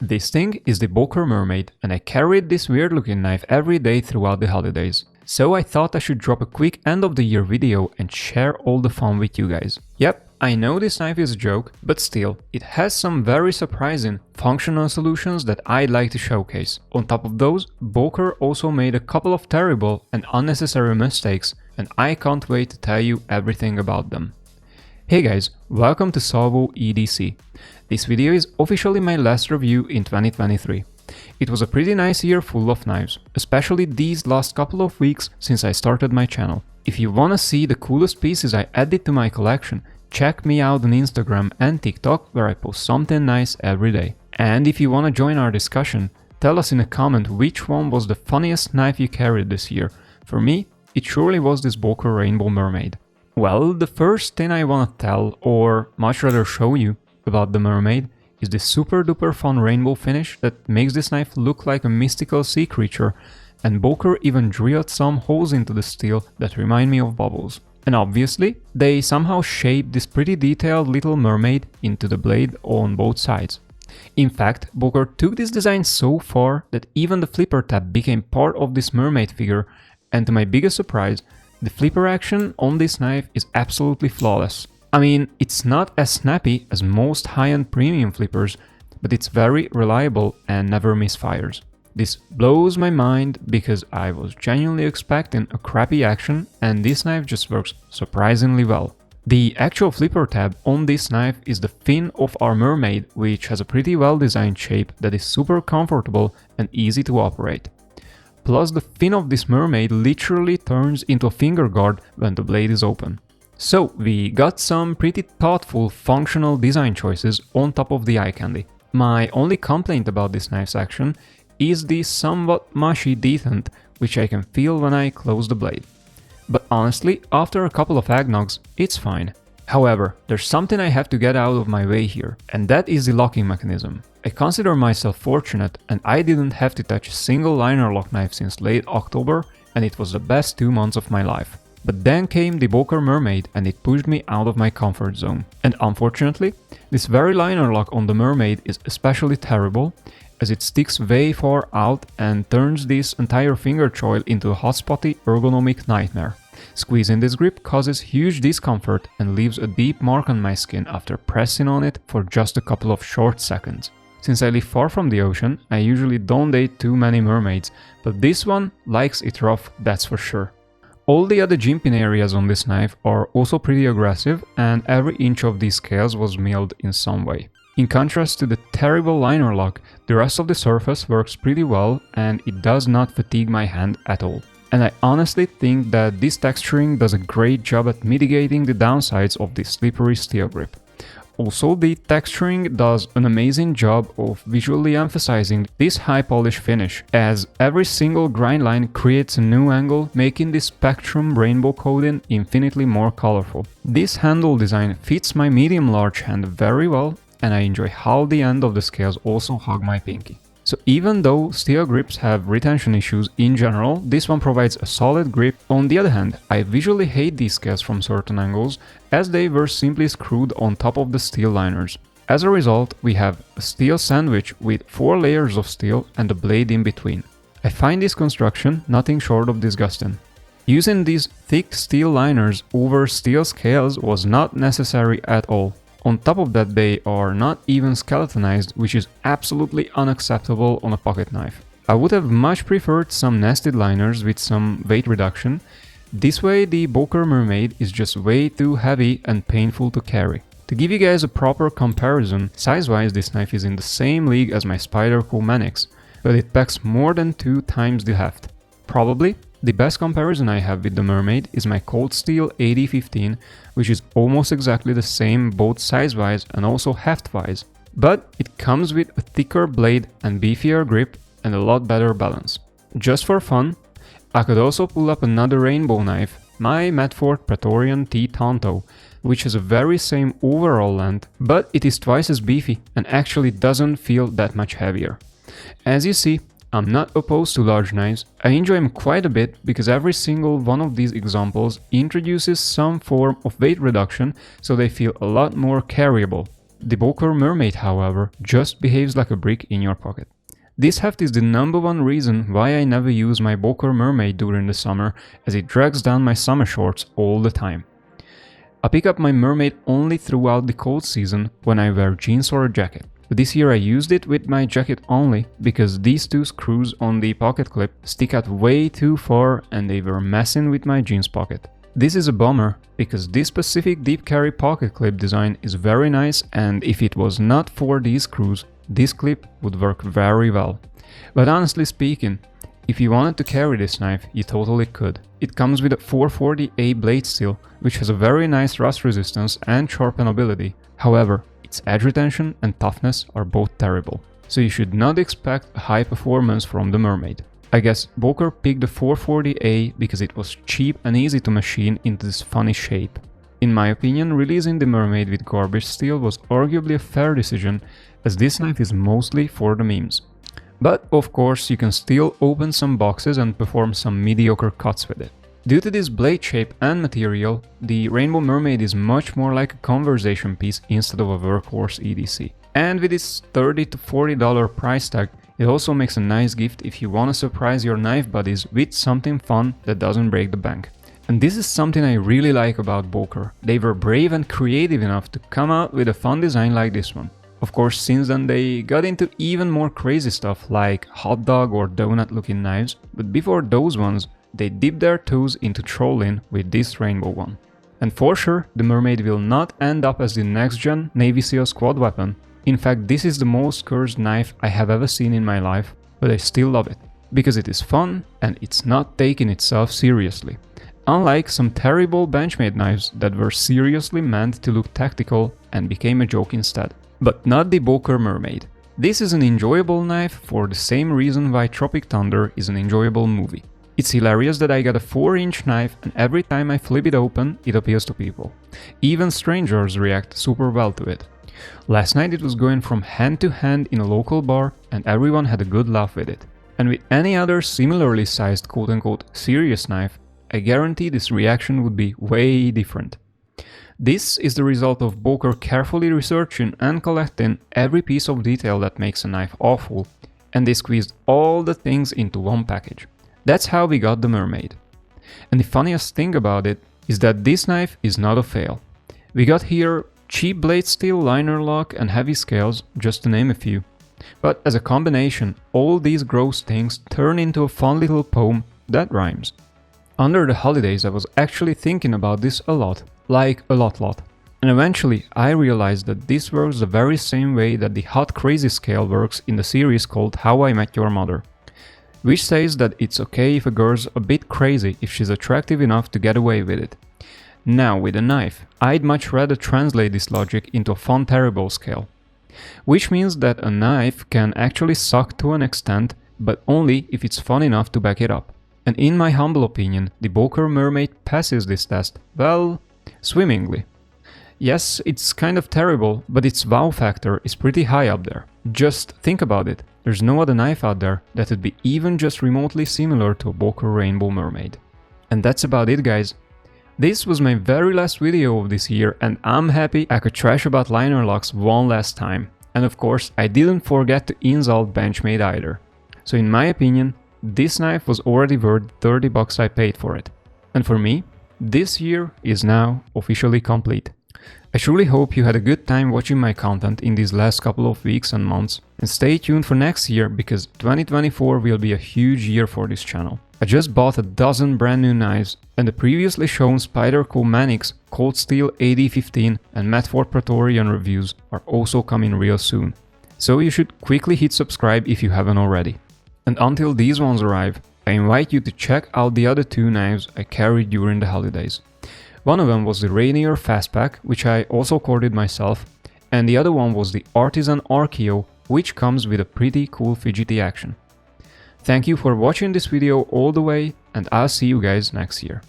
This thing is the Boker Mermaid, and I carried this weird looking knife every day throughout the holidays. So I thought I should drop a quick end of the year video and share all the fun with you guys. Yep, I know this knife is a joke, but still, it has some very surprising, functional solutions that I'd like to showcase. On top of those, Boker also made a couple of terrible and unnecessary mistakes, and I can't wait to tell you everything about them. Hey guys, welcome to Salvo EDC. This video is officially my last review in 2023. It was a pretty nice year full of knives, especially these last couple of weeks since I started my channel. If you wanna see the coolest pieces I added to my collection, check me out on Instagram and TikTok, where I post something nice every day. And if you wanna join our discussion, tell us in a comment which one was the funniest knife you carried this year. For me, it surely was this Boker Rainbow Mermaid. Well, the first thing I wanna tell, or much rather show you, about the Mermaid is the super duper fun rainbow finish that makes this knife look like a mystical sea creature, and Boker even drilled some holes into the steel that remind me of bubbles. And obviously, they somehow shaped this pretty detailed little mermaid into the blade on both sides. In fact, Boker took this design so far that even the flipper tab became part of this mermaid figure, and to my biggest surprise, the flipper action on this knife is absolutely flawless. I mean, it's not as snappy as most high-end premium flippers, but it's very reliable and never misfires. This blows my mind because I was genuinely expecting a crappy action, and this knife just works surprisingly well. The actual flipper tab on this knife is the fin of our mermaid, which has a pretty well designed shape that is super comfortable and easy to operate. Plus, the fin of this mermaid literally turns into a finger guard when the blade is open. So, we got some pretty thoughtful, functional design choices on top of the eye candy. My only complaint about this knife's action is the somewhat mushy detent, which I can feel when I close the blade. But honestly, after a couple of eggnogs, it's fine. However, there's something I have to get out of my way here, and that is the locking mechanism. I consider myself fortunate, and I didn't have to touch a single liner lock knife since late October, and it was the best 2 months of my life. But then came the Boker Mermaid, and it pushed me out of my comfort zone. And unfortunately, this very liner lock on the Mermaid is especially terrible, as it sticks way far out and turns this entire finger choil into a hotspotty ergonomic nightmare. Squeezing this grip causes huge discomfort and leaves a deep mark on my skin after pressing on it for just a couple of short seconds. Since I live far from the ocean, I usually don't date too many mermaids, but this one likes it rough, that's for sure. All the other jimping areas on this knife are also pretty aggressive, and every inch of these scales was milled in some way. In contrast to the terrible liner lock, the rest of the surface works pretty well, and it does not fatigue my hand at all. And I honestly think that this texturing does a great job at mitigating the downsides of this slippery steel grip. Also, the texturing does an amazing job of visually emphasizing this high polish finish, as every single grind line creates a new angle, making this spectrum rainbow coating infinitely more colorful. This handle design fits my medium-large hand very well, and I enjoy how the end of the scales also hug my pinky. So even though steel grips have retention issues in general, this one provides a solid grip. On the other hand, I visually hate these scales from certain angles, as they were simply screwed on top of the steel liners. As a result, we have a steel sandwich with 4 layers of steel and a blade in between. I find this construction nothing short of disgusting. Using these thick steel liners over steel scales was not necessary at all. On top of that, they are not even skeletonized, which is absolutely unacceptable on a pocket knife. I would have much preferred some nested liners with some weight reduction. This way, the Boker Mermaid is just way too heavy and painful to carry. To give you guys a proper comparison, size-wise this knife is in the same league as my Spyderco Manix, but it packs more than 2 times the heft. Probably the best comparison I have with the Mermaid is my Cold Steel 8015, which is almost exactly the same both size-wise and also heft-wise, but it comes with a thicker blade and beefier grip and a lot better balance. Just for fun, I could also pull up another rainbow knife, my Medford Praetorian T Tonto, which has a very same overall length, but it is twice as beefy and actually doesn't feel that much heavier. As you see, I'm not opposed to large knives. I enjoy them quite a bit because every single one of these examples introduces some form of weight reduction, so they feel a lot more carryable. The Boker Mermaid, however, just behaves like a brick in your pocket. This heft is the #1 reason why I never use my Boker Mermaid during the summer, as it drags down my summer shorts all the time. I pick up my Mermaid only throughout the cold season when I wear jeans or a jacket. But this year I used it with my jacket only because these two screws on the pocket clip stick out way too far and they were messing with my jeans pocket. This is a bummer because this specific deep carry pocket clip design is very nice, and if it was not for these screws, this clip would work very well. But honestly speaking, if you wanted to carry this knife, you totally could. It comes with a 440A blade steel, which has a very nice rust resistance and sharpenability. However, its edge retention and toughness are both terrible, so you should not expect a high performance from the Mermaid. I guess Boker picked the 440A because it was cheap and easy to machine into this funny shape. In my opinion, releasing the Mermaid with garbage steel was arguably a fair decision, as this knife is mostly for the memes. But of course you can still open some boxes and perform some mediocre cuts with it. Due to this blade shape and material, the Rainbow Mermaid is much more like a conversation piece instead of a workhorse EDC. And with its $30 to $40 price tag, it also makes a nice gift if you want to surprise your knife buddies with something fun that doesn't break the bank. And this is something I really like about Boker. They were brave and creative enough to come out with a fun design like this one. Of course, since then they got into even more crazy stuff like hot dog or donut looking knives, but before those ones, they dipped their toes into trolling with this rainbow one. And for sure, the Mermaid will not end up as the next gen Navy SEAL squad weapon. In fact, this is the most cursed knife I have ever seen in my life, but I still love it, because it is fun and it's not taking itself seriously. Unlike some terrible Benchmade knives that were seriously meant to look tactical and became a joke instead. But not the Boker Mermaid. This is an enjoyable knife for the same reason why Tropic Thunder is an enjoyable movie. It's hilarious that I got a 4-inch knife and every time I flip it open, it appeals to people. Even strangers react super well to it. Last night it was going from hand to hand in a local bar and everyone had a good laugh with it. And with any other similarly sized quote-unquote serious knife, I guarantee this reaction would be way different. This is the result of Boker carefully researching and collecting every piece of detail that makes a knife awful, and they squeezed all the things into one package. That's how we got the Mermaid. And the funniest thing about it is that this knife is not a fail. We got here cheap blade steel, liner lock and heavy scales, just to name a few. But as a combination, all these gross things turn into a fun little poem that rhymes. Under the holidays I was actually thinking about this a lot. Like a lot. And eventually I realized that this works the very same way that the Hot Crazy scale works in the series called How I Met Your Mother, which says that it's okay if a girl's a bit crazy if she's attractive enough to get away with it. Now with a knife, I'd much rather translate this logic into a fun terrible scale. Which means that a knife can actually suck to an extent, but only if it's fun enough to back it up. And in my humble opinion, the Boker Mermaid passes this test, well, swimmingly. Yes, it's kind of terrible, but its wow factor is pretty high up there. Just think about it, there's no other knife out there that would be even just remotely similar to a Boker Rainbow Mermaid. And that's about it, guys. This was my very last video of this year and I'm happy I could trash about liner locks one last time. And of course, I didn't forget to insult Benchmade either. So in my opinion, this knife was already worth $30 I paid for it. And for me, this year is now officially complete. I truly hope you had a good time watching my content in these last couple of weeks and months, and stay tuned for next year because 2024 will be a huge year for this channel. I just bought a dozen brand new knives, and the previously shown Spyderco Manix, Cold Steel AD15 and Medford Praetorian reviews are also coming real soon. So you should quickly hit subscribe if you haven't already. And until these ones arrive, I invite you to check out the other two knives I carried during the holidays. One of them was the Rainier Fastpack, which I also corded myself, and the other one was the Artisan Archeo, which comes with a pretty cool fidgety action. Thank you for watching this video all the way, and I'll see you guys next year.